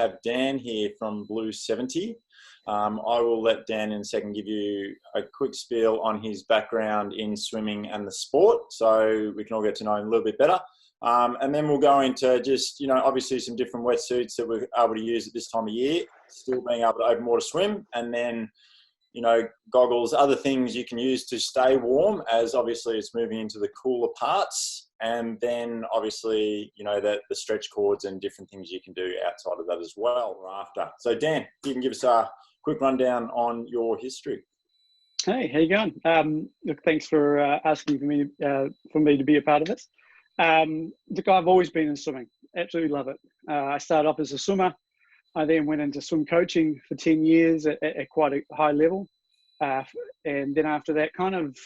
have Dan here from Blueseventy. I will let Dan in a second give you a quick spiel on his background in swimming and the sport, so we can all get to know him a little bit better. And then we'll go into just, obviously some different wetsuits that we're able to use at this time of year, still being able to open water swim, and then, goggles, other things you can use to stay warm as obviously it's moving into the cooler parts. And then obviously, the stretch cords and different things you can do outside of that as well after. So Dan, you can give us a quick rundown on your history. Hey, how you going? Look, thanks for asking for me to be a part of this. Look, I've always been in swimming. Absolutely love it. I started off as a swimmer. I then went into swim coaching for 10 years at quite a high level. And then after that, kind of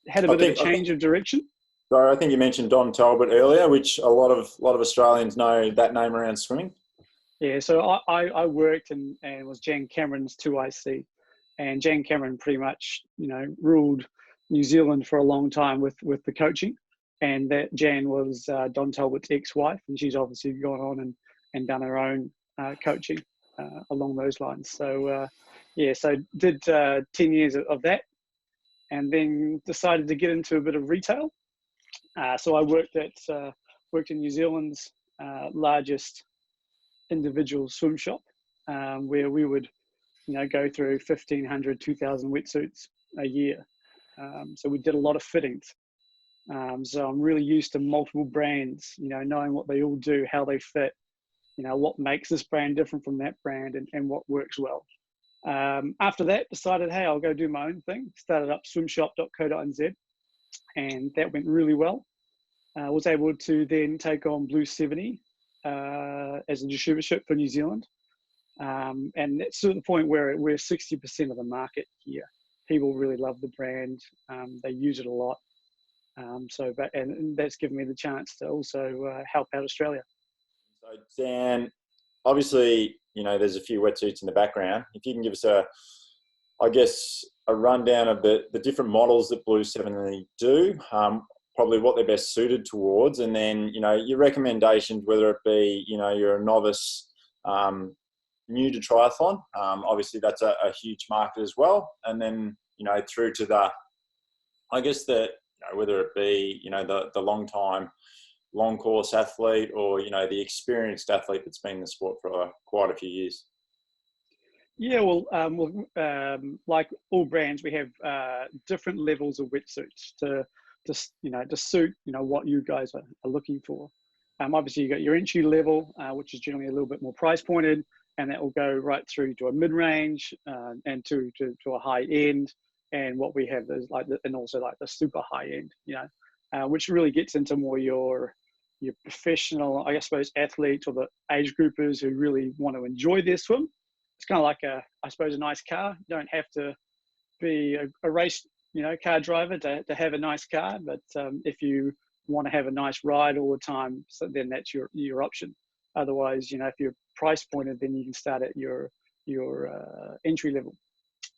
had a bit of a change of direction. So I think you mentioned Don Talbot earlier, which a lot of Australians know that name around swimming. Yeah, so I worked and was Jan Cameron's 2IC. And Jan Cameron pretty much, ruled New Zealand for a long time with the coaching. And that Jan was Don Talbot's ex-wife, and she's obviously gone on and done her own coaching along those lines. So so did 10 years of that, and then decided to get into a bit of retail. So I worked in New Zealand's largest individual swim shop, where we would, go through 1,500, 2,000 wetsuits a year. So we did a lot of fittings. So I'm really used to multiple brands, knowing what they all do, how they fit, what makes this brand different from that brand, and what works well. After that, decided, hey, I'll go do my own thing. Started up swimshop.co.nz, and that went really well. Was able to then take on Blueseventy as a distributorship for New Zealand. And that's to the point where we're 60% of the market here. People really love the brand. They use it a lot. And that's given me the chance to also help out Australia. So Dan, obviously, there's a few wetsuits in the background. If you can give us a rundown of the different models that Blueseventy do, probably what they're best suited towards, and then, your recommendations, whether it be, you're a novice, new to triathlon. Obviously that's a huge market as well. And then, through to whether it be, the long course athlete, or, the experienced athlete that's been in the sport for quite a few years. Yeah, well, like all brands, we have different levels of wetsuits to suit, what you guys are looking for. Obviously, you got your entry level, which is generally a little bit more price pointed, and that will go right through to a mid-range and to a high end. And what we have is also the super high end, which really gets into more your professional, I suppose, athletes, or the age groupers who really want to enjoy their swim. It's kind of like a nice car. You don't have to be a race, car driver to have a nice car, but if you want to have a nice ride all the time, so then that's your option. Otherwise, if you're price pointed, then you can start at your entry level.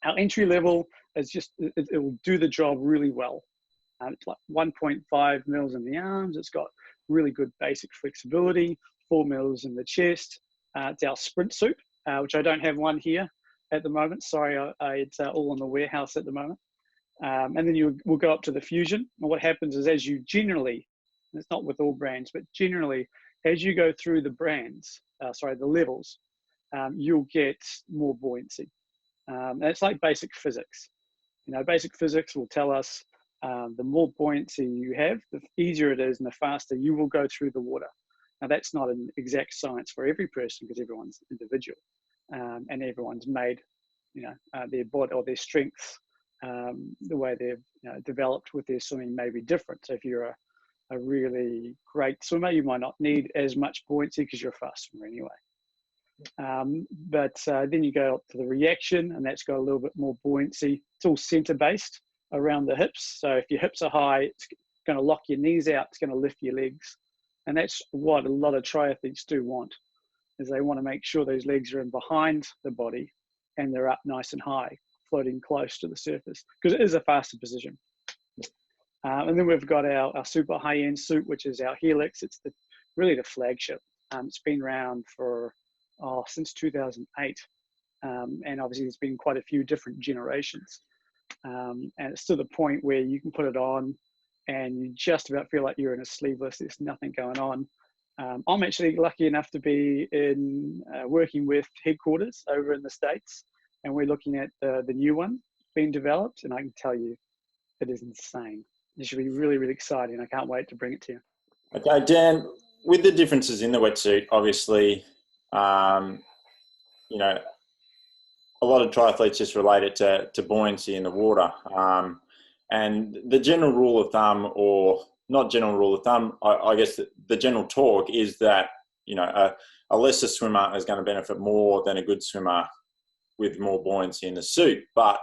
Our entry level is it will do the job really well. It's like 1.5 mils in the arms. It's got really good basic flexibility, 4 mils in the chest. It's our sprint suit, which I don't have one here at the moment. Sorry, it's all in the warehouse at the moment. And then we'll go up to the Fusion. And what happens is, as you generally, and it's not with all brands, but generally, as you go through the levels, you'll get more buoyancy. And it's like basic physics. Basic physics will tell us the more buoyancy you have, the easier it is and the faster you will go through the water. Now, that's not an exact science for every person, because everyone's individual, and everyone's made, their body or their strengths, the way they've developed with their swimming may be different. So if you're a really great swimmer, you might not need as much buoyancy because you're a fast swimmer anyway. But then you go up to the reaction, and that's got a little bit more buoyancy. It's all center based around the hips. So if your hips are high, it's going to lock your knees out. It's going to lift your legs. And that's what a lot of triathletes do want, is they want to make sure those legs are in behind the body and they're up nice and high, floating close to the surface, because it is a faster position. And then we've got our super high-end suit, which is our Helix. It's really the flagship. It's been around for since 2008. And obviously there's been quite a few different generations. And it's to the point where you can put it on and you just about feel like you're in a sleeveless, there's nothing going on. I'm actually lucky enough to be working with headquarters over in the States, and we're looking at the new one being developed, and I can tell you, it is insane. It should be really, really exciting. I can't wait to bring it to you. Okay, Dan, with the differences in the wetsuit, obviously, you know, a lot of triathletes just relate it to buoyancy in the water. And the general rule of thumb, or not general rule of thumb, I guess the general talk is that, you know, a lesser swimmer is going to benefit more than a good swimmer with more buoyancy in the suit. But,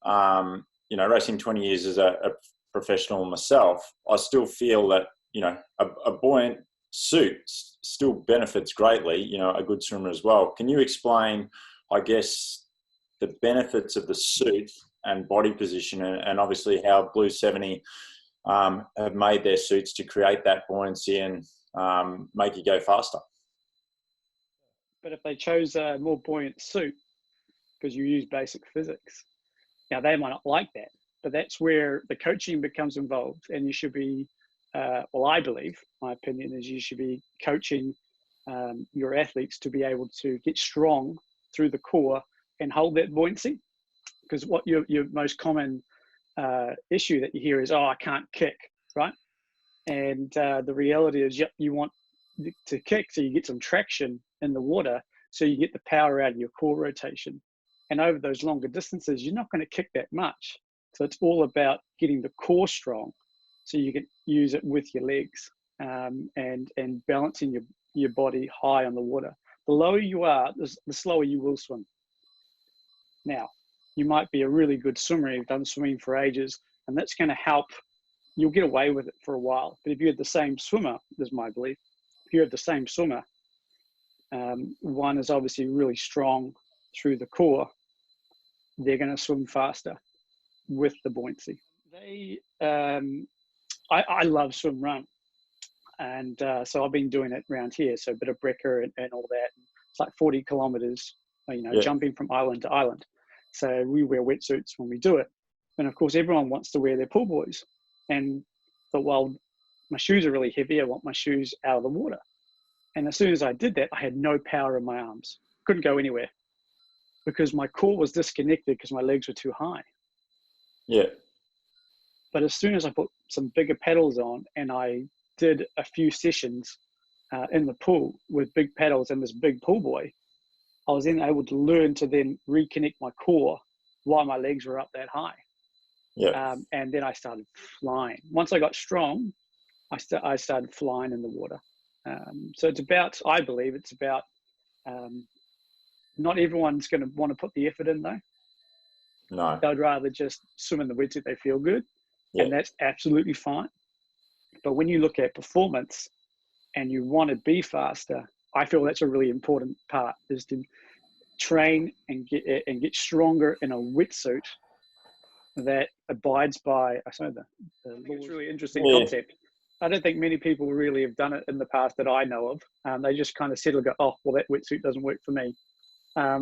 you know, racing 20 years as a professional myself, I still feel that, you know, a buoyant suit still benefits greatly, you know, a good swimmer as well. Can you explain, I guess, the benefits of the suit and body position, and obviously how Blueseventy have made their suits to create that buoyancy and make you go faster? But if they chose a more buoyant suit, because you use basic physics, now they might not like that, but that's where the coaching becomes involved. And you should be, well, I believe, my opinion is you should be coaching your athletes to be able to get strong through the core and hold that buoyancy. Because what your most common issue that you hear is, oh, I can't kick, right? And the reality is, you want to kick so you get some traction in the water, so you get the power out of your core rotation. And over those longer distances, you're not going to kick that much. So it's all about getting the core strong so you can use it with your legs, and balancing your body high on the water. The lower you are, the slower you will swim. Now, you might be a really good swimmer, you've done swimming for ages, and that's going to help. You'll get away with it for a while. But if you had the same swimmer, this is my belief, if you have the same swimmer, one is obviously really strong through the core, they're going to swim faster with the buoyancy. I love Swimrun, and so I've been doing it around here, so a bit of Brecker and all that. It's like 40 kilometers, you know, jumping from island to island. So we wear wetsuits when we do it. And of course, everyone wants to wear their pool boys. And thought, well, my shoes are really heavy. I want my shoes out of the water. And as soon as I did that, I had no power in my arms. Couldn't go anywhere because my core was disconnected because my legs were too high. Yeah. But as soon as I put some bigger paddles on and I did a few sessions in the pool with big paddles and this big pool boy, I was then able to learn to then reconnect my core while my legs were up that high. Yeah. And then I started flying. Once I got strong, I started flying in the water. So it's about, I believe it's about, not everyone's going to want to put the effort in though. No. They'd rather just swim in the wetsuit, they feel good. Yeah. And that's absolutely fine. But when you look at performance and you want to be faster, I feel that's a really important part, is to train and get stronger in a wetsuit that abides by, I think it's a really interesting concept. I don't think many people really have done it in the past that I know of. They just kind of settle and go, oh, well, that wetsuit doesn't work for me. I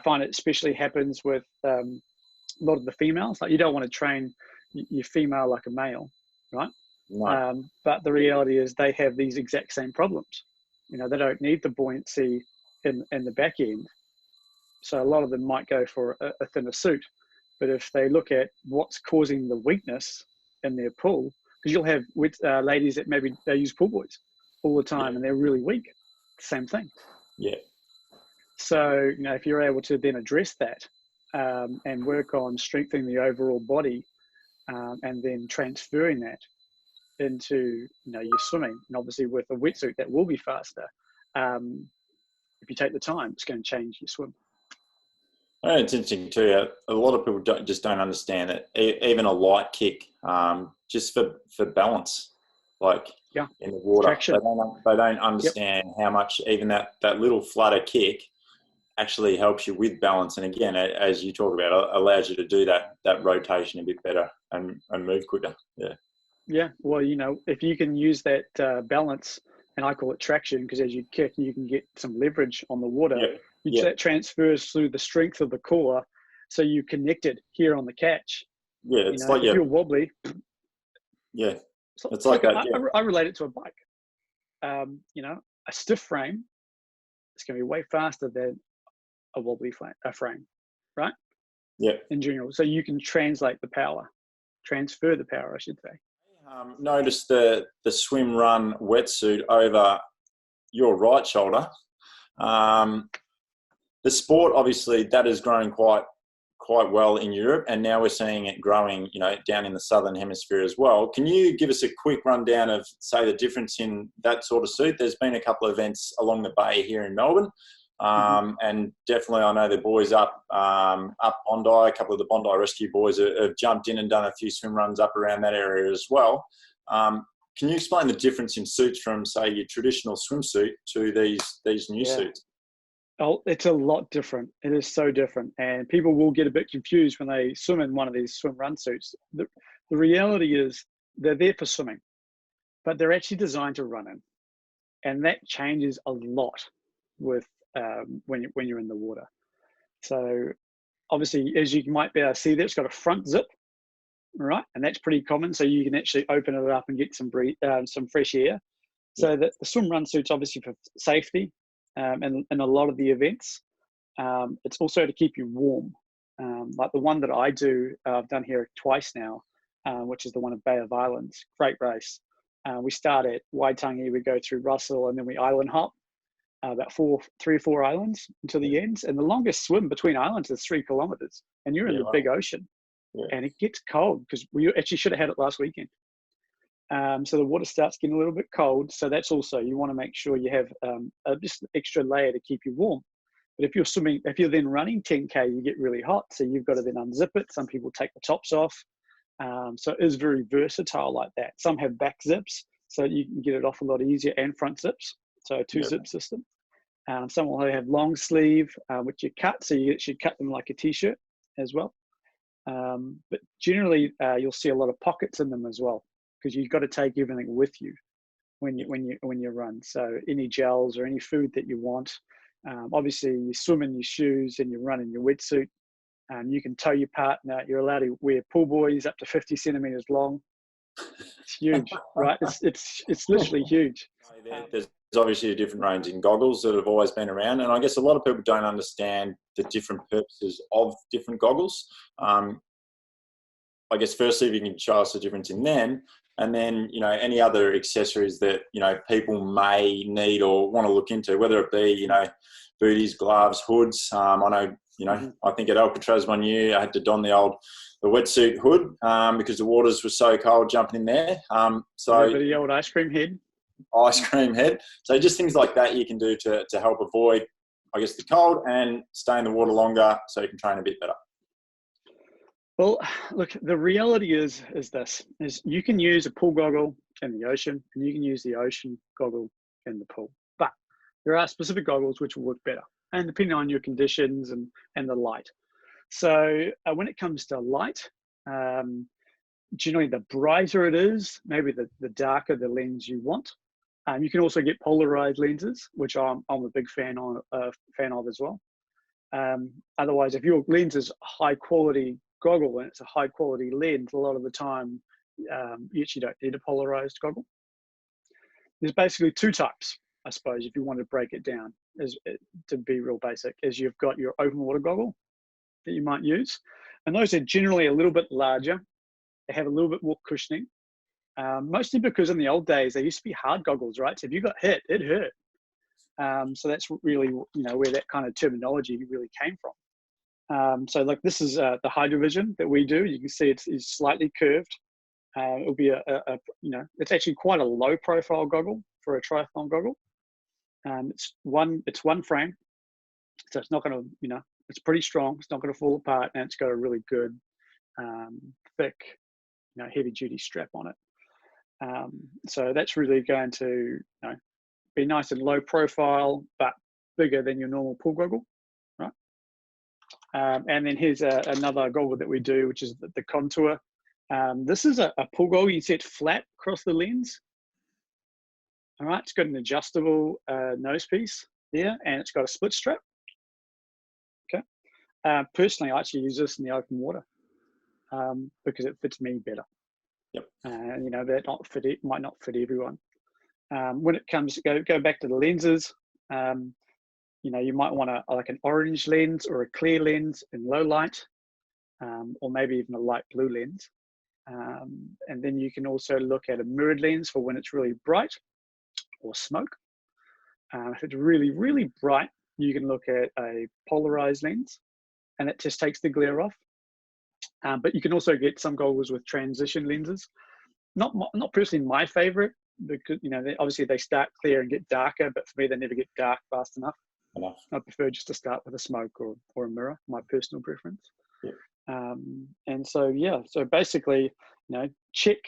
find it especially happens with a lot of the females. Like, you don't want to train your female like a male, right? No. But the reality is they have these exact same problems. You know, they don't need the buoyancy in the back end. So a lot of them might go for a thinner suit. But if they look at what's causing the weakness in their pool, because you'll have ladies that maybe they use pool boys all the time and they're really weak. Same thing. Yeah. So, you know, if you're able to then address that and work on strengthening the overall body and then transferring that into, you know, your swimming, and obviously with a wetsuit that will be faster. If you take the time, it's going to change your swim. Oh, it's interesting too. A lot of people don't understand that even a light kick, just for balance, like in the water, they don't understand how much even that little flutter kick actually helps you with balance. And again, as you talk about, allows you to do that rotation a bit better and move quicker. Yeah. Yeah. Well, you know, if you can use that balance and I call it traction because as you kick, you can get some leverage on the water. That transfers through the strength of the core, so you connected here on the catch. Yeah, it's like if you're wobbly. Yeah, it's like that. I relate it to a bike. A stiff frame is going to be way faster than a wobbly frame, right? Yeah. In general, so you can transfer the power, I should say. Notice the Swimrun wetsuit over your right shoulder. The sport, obviously, that is growing quite well in Europe, and now we're seeing it growing, down in the southern hemisphere as well. Can you give us a quick rundown of, say, the difference in that sort of suit? There's been a couple of events along the bay here in Melbourne, and definitely I know the boys up Bondi, a couple of the Bondi Rescue boys have jumped in and done a few swim runs up around that area as well. Can you explain the difference in suits from, say, your traditional swimsuit to these new suits? Oh, it's a lot different. It is so different. And people will get a bit confused when they swim in one of these swim run suits. The reality is they're there for swimming, but they're actually designed to run in. And that changes a lot with when you're in the water. So obviously, as you might be able to see there, it's got a front zip, right? And that's pretty common. So you can actually open it up and get some fresh air. So that the swim run suit's obviously for safety. And in a lot of the events, it's also to keep you warm. Like the one that I do, I've done here twice now, which is the one at Bay of Islands. Great race. We start at Waitangi, we go through Russell, and then we island hop about 3 or 4 islands until the ends. And the longest swim between islands is 3 kilometers, and you're in the big ocean. And it gets cold because we actually should have had it last weekend. So the water starts getting a little bit cold. So that's also, you want to make sure you have just an extra layer to keep you warm. But if you're then running 10K, you get really hot. So you've got to then unzip it. Some people take the tops off. So it is very versatile like that. Some have back zips, so you can get it off a lot easier, and front zips. So a 2-zip system. Some will have long sleeve, which you cut. So you should cut them like a t-shirt as well. But generally, you'll see a lot of pockets in them as well, because you've got to take everything with you when you run. So any gels or any food that you want. Obviously, you swim in your shoes and you run in your wetsuit. You can tow your partner. You're allowed to wear pool buoys up to 50 centimeters long. It's huge, right? It's literally huge. There's obviously a different range in goggles that have always been around, and I guess a lot of people don't understand the different purposes of different goggles. I guess firstly, if you can show us the difference in them, and then, any other accessories that, people may need or want to look into, whether it be, booties, gloves, hoods. I know, I think at Alcatraz 1 year, I had to don the wetsuit hood because the waters were so cold jumping in there. So the old ice cream head. So just things like that you can do to help avoid, I guess, the cold and stay in the water longer so you can train a bit better. Well, look, the reality is you can use a pool goggle in the ocean, and you can use the ocean goggle in the pool. But there are specific goggles which will work better, and depending on your conditions and the light. So when it comes to light, generally the brighter it is, maybe the darker the lens you want. You can also get polarized lenses, which I'm a big fan of as well. Otherwise, if your lens is high quality goggle and it's a high quality lens, a lot of the time you actually don't need a polarized goggle. There's basically 2 types, I suppose, if you want to break it down, to be real basic. Is you've got your open water goggle that you might use, and those are generally a little bit larger. They have a little bit more cushioning, mostly because in the old days they used to be hard goggles, right? So if you got hit, it hurt. So that's really where that kind of terminology really came from. So like this is the Hydra Vision that we do. You can see it's slightly curved. It'll be it's actually quite a low profile goggle for a triathlon goggle. It's one frame, so it's not going to, it's pretty strong. It's not going to fall apart, and it's got a really good, thick, heavy duty strap on it. So that's really going to, be nice and low profile, but bigger than your normal pool goggle, right? And then here's another goggle that we do, which is the Contour. This is a pool goggle. You see it flat across the lens. All right, it's got an adjustable nose piece here, and it's got a split strap. Okay. Personally, I actually use this in the open water because it fits me better. Yep. You know, might not fit everyone. When it comes, go back to the lenses. You know, you might want like an orange lens or a clear lens in low light, or maybe even a light blue lens. And then you can also look at a mirrored lens for when it's really bright, or smoke. If it's really, really bright, you can look at a polarized lens, and it just takes the glare off. But you can also get some goggles with transition lenses. Not personally my favorite, because you know obviously they start clear and get darker, but for me they never get dark fast enough. I prefer just to start with a smoke or a mirror, my personal preference. Yeah. And so yeah, so basically, you know, check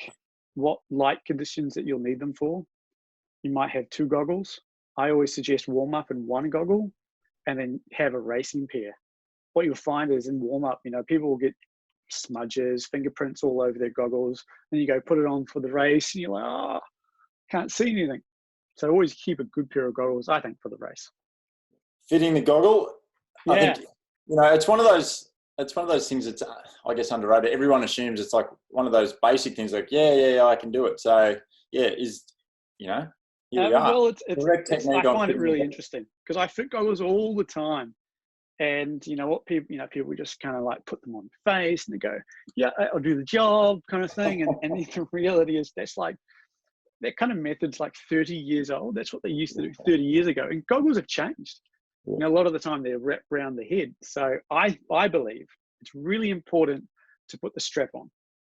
what light conditions that you'll need them for. You might have 2 goggles. I always suggest warm up in 1 goggle, and then have a racing pair. What you'll find is in warm up, you know, people will get smudges, fingerprints all over their goggles, and you go put it on for the race, and you're like, oh, can't see anything. So always keep a good pair of goggles, I think, for the race. Fitting the goggle, yeah. I think, you know, it's one of those things that's, I guess, underrated. Everyone assumes it's like one of those basic things, like, yeah, I can do it. So yeah, you know, here we are. Well, I find it really interesting because I fit goggles all the time. And you know what, people just kind of like put them on the face and they go, yeah, I'll do the job kind of thing. And the reality is that kind of method's like 30 years old. That's what they used to do 30 years ago. And goggles have changed. You know, a lot of the time they're wrapped around the head. So I believe it's really important to put the strap on.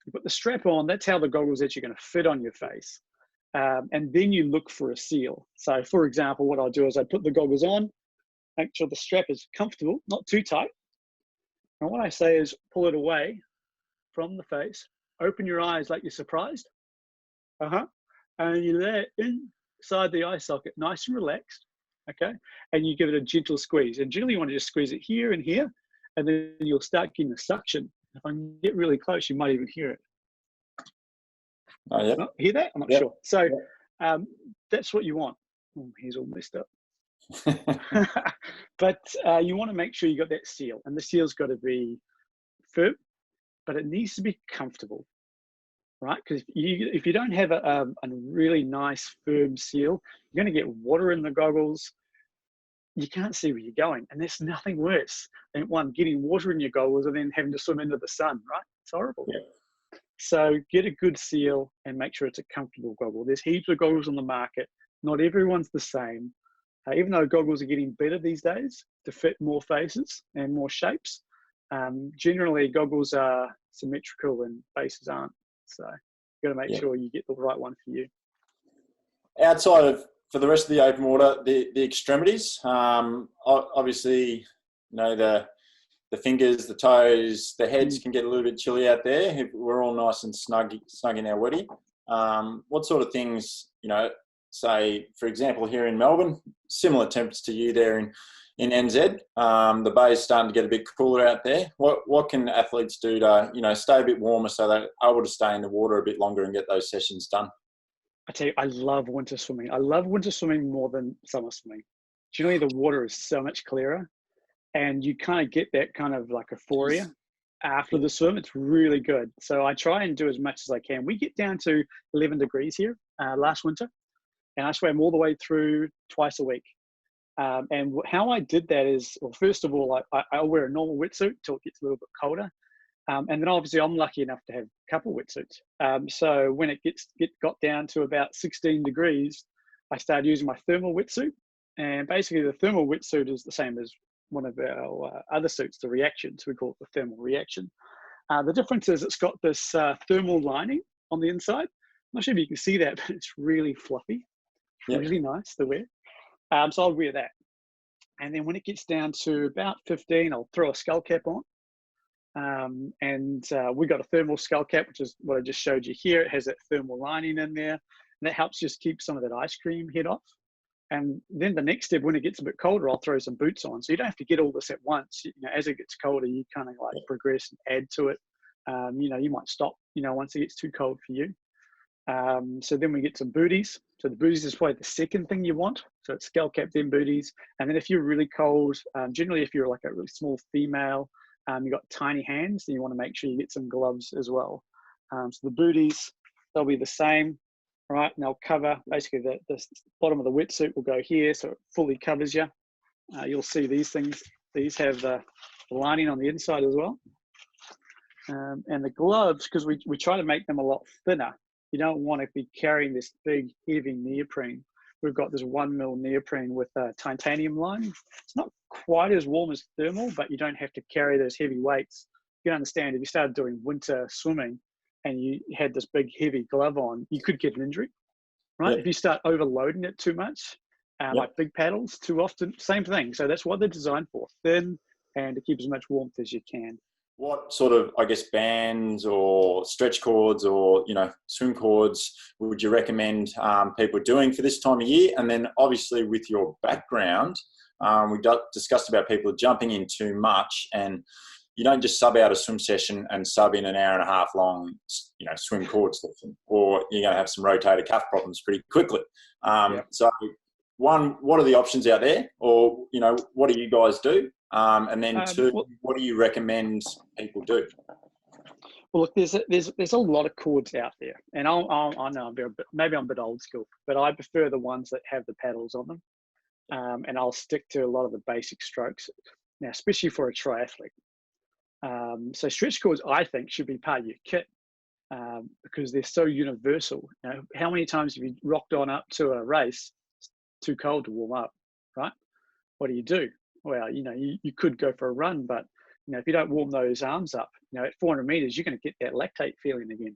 You put the strap on, that's how the goggle's actually going to fit on your face. And then you look for a seal. So for example, what I'll do is I put the goggles on, make sure the strap is comfortable, not too tight. And what I say is pull it away from the face, open your eyes like you're surprised. And you lay it inside the eye socket, nice and relaxed, okay? And you give it a gentle squeeze. And generally you want to just squeeze it here and here, and then you'll start getting the suction. If I can get really close, you might even hear it. Oh, yeah. Oh, hear that? I'm not sure. So that's what you want. Oh, he's all messed up. But you want to make sure you got that seal, and the seal's got to be firm, but it needs to be comfortable, right? Because if you don't have a really nice firm seal, you're going to get water in the goggles. You can't see where you're going, and there's nothing worse than getting water in your goggles and then having to swim into the sun, right? It's horrible. Yeah. So get a good seal and make sure it's a comfortable goggle. There's heaps of goggles on the market. Not everyone's the same. Even though goggles are getting better these days to fit more faces and more shapes, generally goggles are symmetrical and faces aren't. So you got to make sure you get the right one for you. Outside of, for the rest of the open water, the extremities, obviously, you know, the fingers, the toes, the heads can get a little bit chilly out there. We're all nice and snug in our weddy. What sort of things, you know, say, for example, here in Melbourne, similar temps to you there in NZ. The bay is starting to get a bit cooler out there. What can athletes do to, you know, stay a bit warmer so they're able to stay in the water a bit longer and get those sessions done? I tell you, I love winter swimming. I love winter swimming more than summer swimming. Generally, the water is so much clearer, and you kind of get that kind of like euphoria after the swim. It's really good. So I try and do as much as I can. We get down to 11 degrees here last winter, and I swam all the way through twice a week. And how I did that is, well, first of all, I'll wear a normal wetsuit until it gets a little bit colder. And then obviously I'm lucky enough to have a couple of wetsuits. So when it got down to about 16 degrees, I started using my thermal wetsuit. And basically the thermal wetsuit is the same as one of our other suits, the reaction. So we call it the thermal reaction. The difference is it's got this thermal lining on the inside. I'm not sure if you can see that, but it's really fluffy, really nice to wear. So I'll wear that. And then when it gets down to about 15, I'll throw a skull cap on. We got a thermal skull cap, which is what I just showed you here. It has that thermal lining in there, and that helps just keep some of that ice cream head off. And then the next step, when it gets a bit colder, I'll throw some boots on. So you don't have to get all this at once. You know, as it gets colder, you kind of like progress and add to it. You know, you might stop, you know, once it gets too cold for you. So then we get some booties. So the booties is probably the second thing you want. So it's skull cap, then booties. And then if you're really cold, generally if you're like a really small female, you've got tiny hands, then you want to make sure you get some gloves as well. So the booties, they'll be the same, right? And they'll cover, basically the bottom of the wetsuit will go here, so it fully covers you. You'll see these things, these have the lining on the inside as well. And the gloves, because we try to make them a lot thinner. You don't want to be carrying this big, heavy neoprene. We've got this 1 mil neoprene with a titanium lining. It's not quite as warm as thermal, but you don't have to carry those heavy weights. You can understand if you started doing winter swimming and you had this big, heavy glove on, you could get an injury, right? Yep. If you start overloading it too much, like big paddles too often, same thing. So that's what they're designed for, thin and to keep as much warmth as you can. What sort of, I guess, bands or stretch cords or, swim cords would you recommend people doing for this time of year? And then obviously with your background, we discussed about people jumping in too much, and you don't just sub out a swim session and sub in an hour and a half long, swim cord session, or you're going to have some rotator cuff problems pretty quickly. So one, what are the options out there? Or, what do you guys do? And then two, what do you recommend people do? Well, look, there's a lot of cords out there, and I know maybe I'm a bit old school, but I prefer the ones that have the paddles on them, and I'll stick to a lot of the basic strokes now, especially for a triathlete. So stretch cords, I think, should be part of your kit because they're so universal. How many times have you rocked on up to a race? It's too cold to warm up, right? What do? Well, you could go for a run, but if you don't warm those arms up, at 400 meters, you're going to get that lactate feeling again.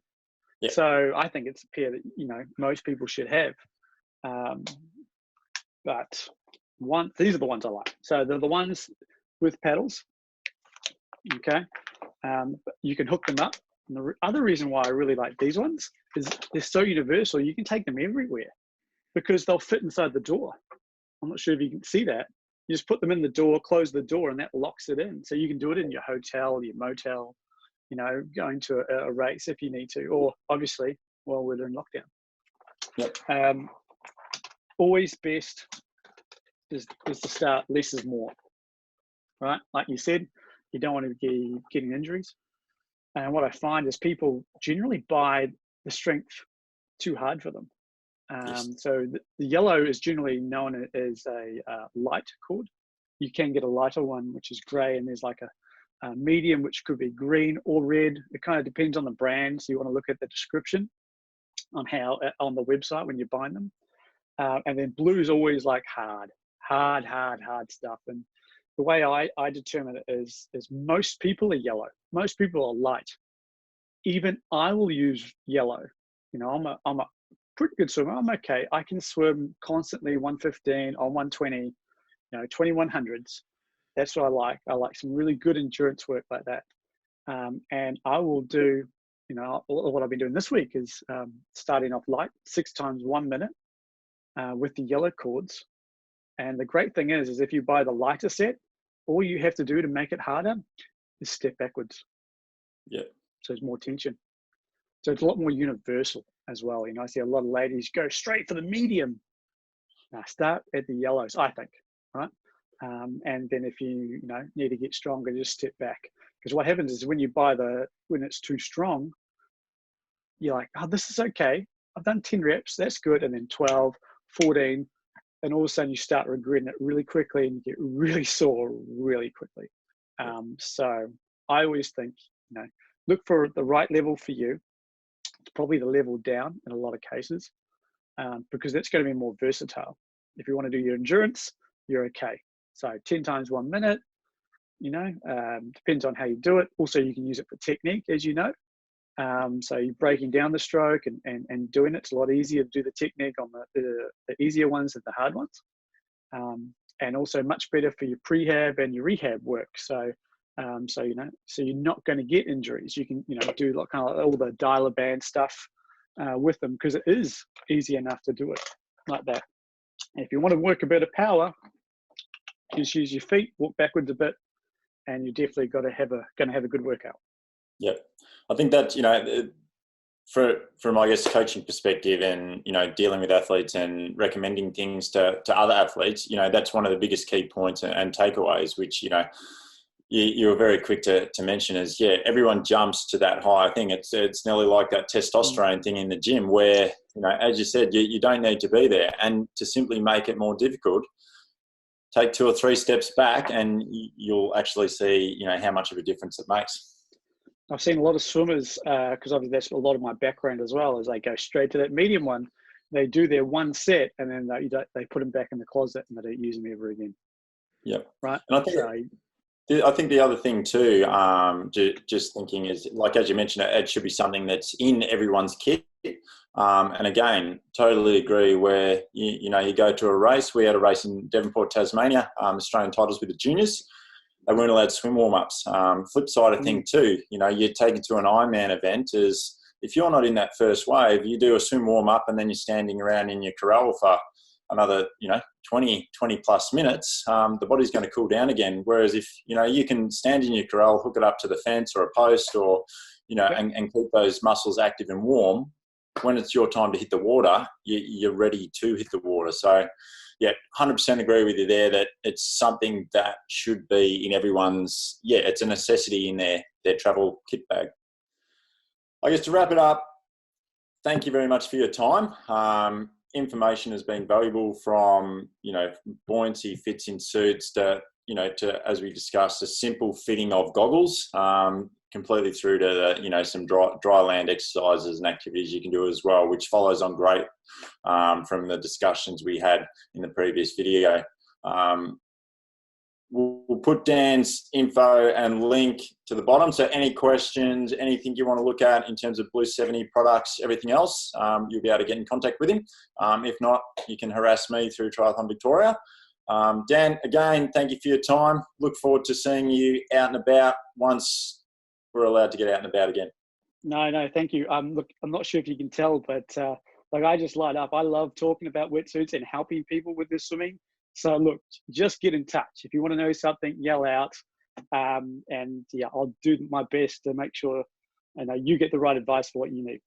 Yep. So I think it's a pair that most people should have. But these are the ones I like. So they're the ones with paddles. Okay, you can hook them up. And the other reason why I really like these ones is they're so universal. You can take them everywhere because they'll fit inside the door. I'm not sure if you can see that. You just put them in the door, close the door, and that locks it in. So you can do it in your hotel, your motel, going to a race if you need to, or obviously while we're in lockdown. Yep. Always best is to start less is more, right? Like you said, you don't want to be getting injuries. And what I find is people generally buy the strength too hard for them. So the yellow is generally known as a light cord. You can get a lighter one, which is gray, and there's like a medium, which could be green or red. It kind of depends on the brand. So you want to look at the description on the website when you're buying them. And then blue is always like hard stuff. And the way I determine it is most people are yellow. Most people are light. Even I will use yellow. I'm a pretty good swimmer. I'm okay. I can swim constantly 115 or 120, 2100s. That's what I like. I like some really good endurance work like that. And I will do, what I've been doing this week is starting off light, 6 times 1 minute with the yellow cords. And the great thing is if you buy the lighter set, all you have to do to make it harder is step backwards. Yeah. So there's more tension. So it's a lot more universal as well. I see a lot of ladies go straight for the medium. Now start at the yellows, I think, right? And then if you need to get stronger, just step back. Because what happens is when it's too strong, you're like, oh, this is okay. I've done 10 reps, that's good. And then 12, 14, and all of a sudden you start regretting it really quickly and you get really sore really quickly. So I always think, look for the right level for you. It's probably the level down in a lot of cases because that's going to be more versatile. If you want to do your endurance, you're okay. So 10 times 1 minute, depends on how you do it. Also, you can use it for technique, as you know. So you're breaking down the stroke and doing it. It's a lot easier to do the technique on the easier ones than the hard ones. And also much better for your prehab and your rehab work. So you're not going to get injuries. You can, do like kind of all the dialer band stuff with them because it is easy enough to do it like that. And if you want to work a bit of power, just use your feet, walk backwards a bit, and you're definitely going to have a good workout. Yeah, I think that from I guess coaching perspective, and dealing with athletes and recommending things to other athletes, that's one of the biggest key points and takeaways, which you were very quick to mention is, everyone jumps to that high. I think it's nearly like that testosterone thing in the gym where, as you said, you don't need to be there. And to simply make it more difficult, take 2 or 3 steps back and you'll actually see, how much of a difference it makes. I've seen a lot of swimmers, because obviously that's a lot of my background as well, is they go straight to that medium one. They do their one set and then they put them back in the closet and they don't use them ever again. Yep. Right. And I think the other thing too, just thinking is, like, as you mentioned, it should be something that's in everyone's kit. And again, totally agree where, you go to a race. We had a race in Devonport, Tasmania, Australian titles with the juniors. They weren't allowed swim warm-ups. Flip side of thing too, you take it to an Ironman event is, if you're not in that first wave, you do a swim warm-up and then you're standing around in your corral for another, 20 plus minutes, the body's going to cool down again. Whereas if, you can stand in your corral, hook it up to the fence or a post or, and keep those muscles active and warm, when it's your time to hit the water, you're ready to hit the water. So, 100% agree with you there that it's something that should be in everyone's, it's a necessity in their travel kit bag. I guess to wrap it up, thank you very much for your time. Information has been valuable from, buoyancy fits in suits to, to, as we discussed, a simple fitting of goggles, completely through to, some dry land exercises and activities you can do as well, which follows on great from the discussions we had in the previous video. We'll put Dan's info and link to the bottom. So any questions, anything you want to look at in terms of Blueseventy products, everything else, you'll be able to get in contact with him. If not, you can harass me through Triathlon Victoria. Dan, again, thank you for your time. Look forward to seeing you out and about once we're allowed to get out and about again. No, thank you. Look, I'm not sure if you can tell, but I just light up. I love talking about wetsuits and helping people with this swimming. So look, just get in touch. If you want to know something, yell out. And I'll do my best to make sure you get the right advice for what you need.